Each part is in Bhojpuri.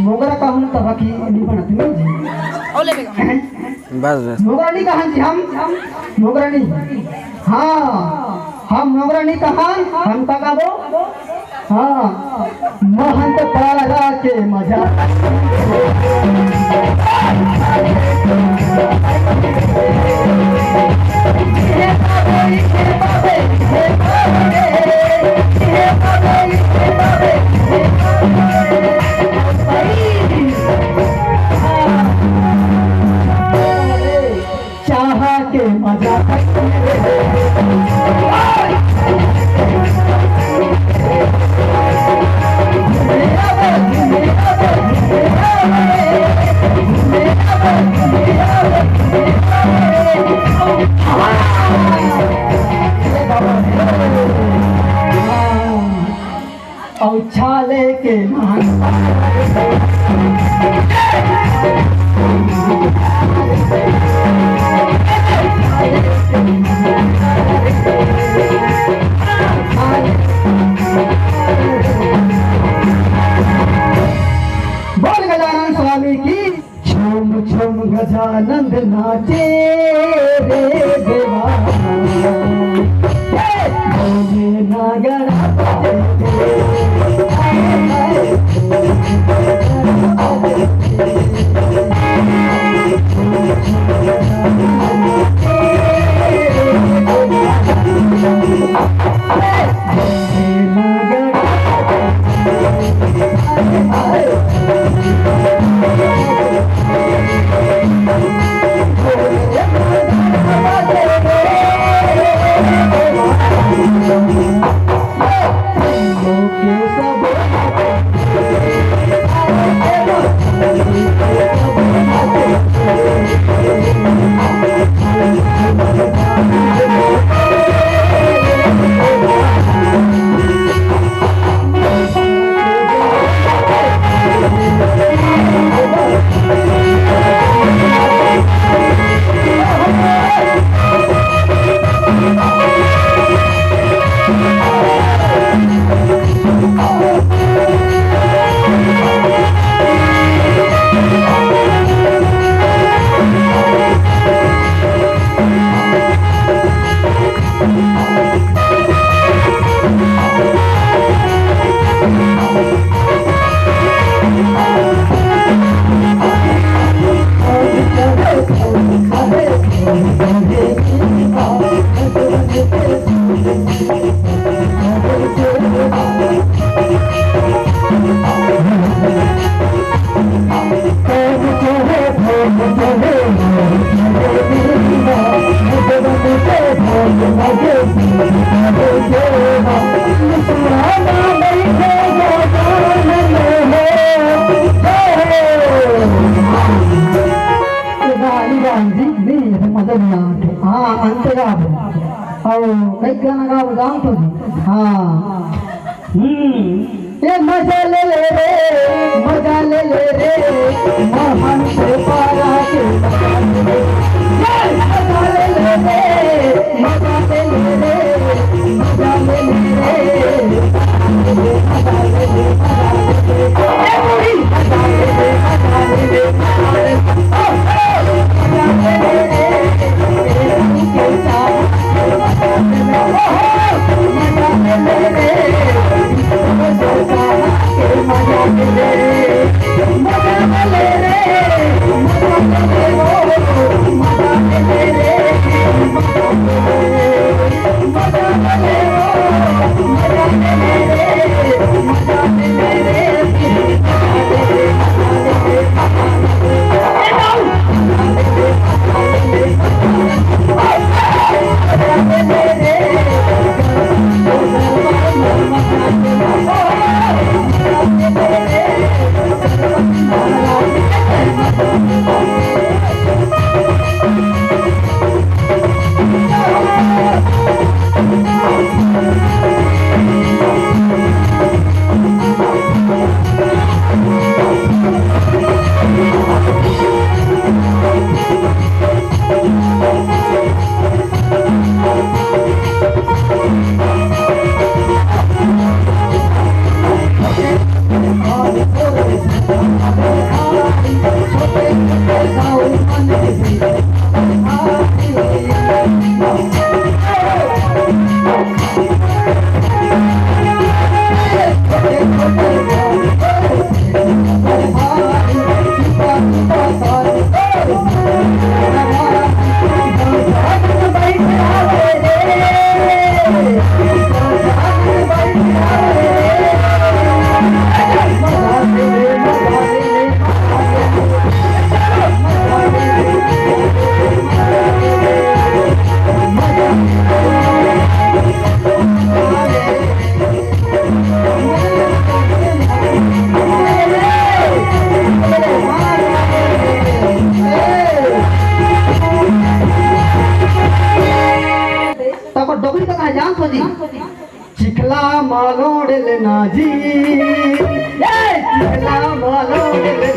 मोगरा का हम तब की नहीं बनती नहीं जी ओले बेगा बस मोगरा नहीं कहा जी हम मोगरा नहीं हाँ हम मोगरा नहीं कहा हम का गाबो हाँ महंत पारा के मजा चाह के मजा और छाले के बोल गजानन स्वामी की झूम झूम गजानंद नाचे रे देवा बोले नागर हाँ अंत गाव और कई गाना गाव गाँव तो हाँ ये मजा ले रे मजा ले रे मोहन से पारा के मजा ले रे मजा ले रे मजा चिखला मालोड़ल नाजी चिखला मालोड़ल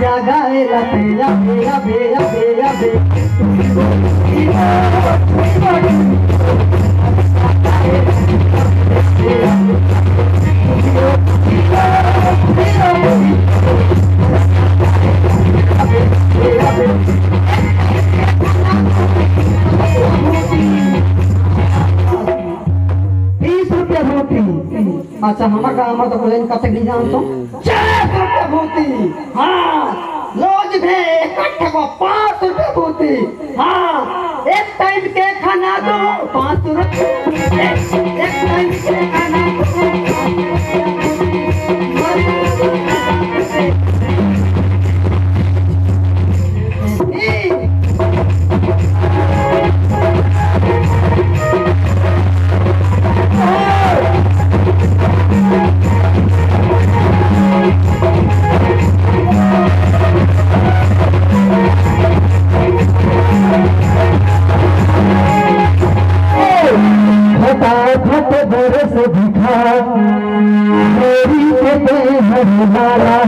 जगाएला बेया बेया बेया बेया अच्छा हमारा काम तो कोई कब तक नहीं जानता 4 रुपया भूती हाँ रोज भे इकट्ठा को 5 रुपया भूती हाँ एक टाइम के खाना दो 5 रुपया एक टाइम के खाना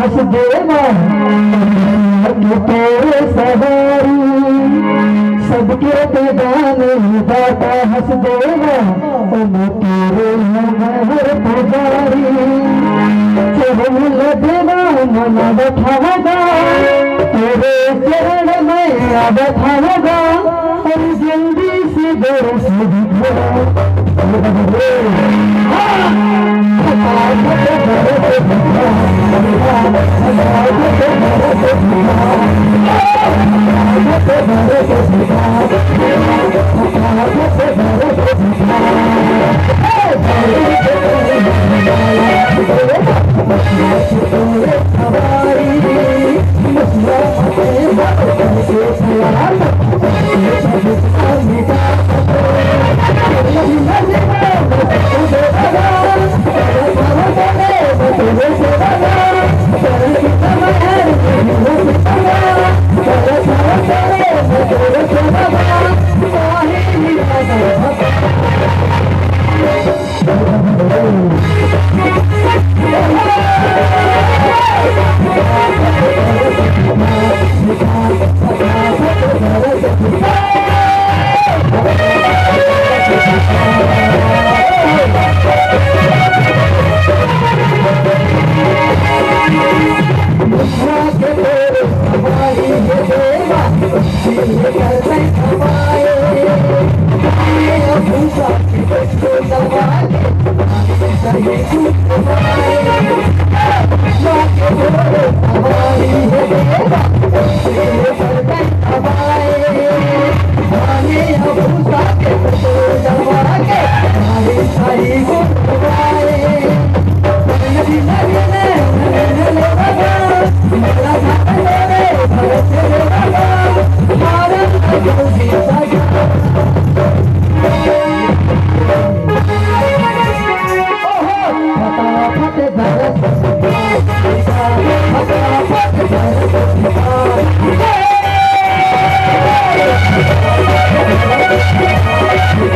हंस देवा तेरे सवारी सबके बेगाने बाता हंस देवा तेरे हर पुजारी चल देवा मन बैठागा तेरे चरण में बैठागा और जल्दी से दर से रे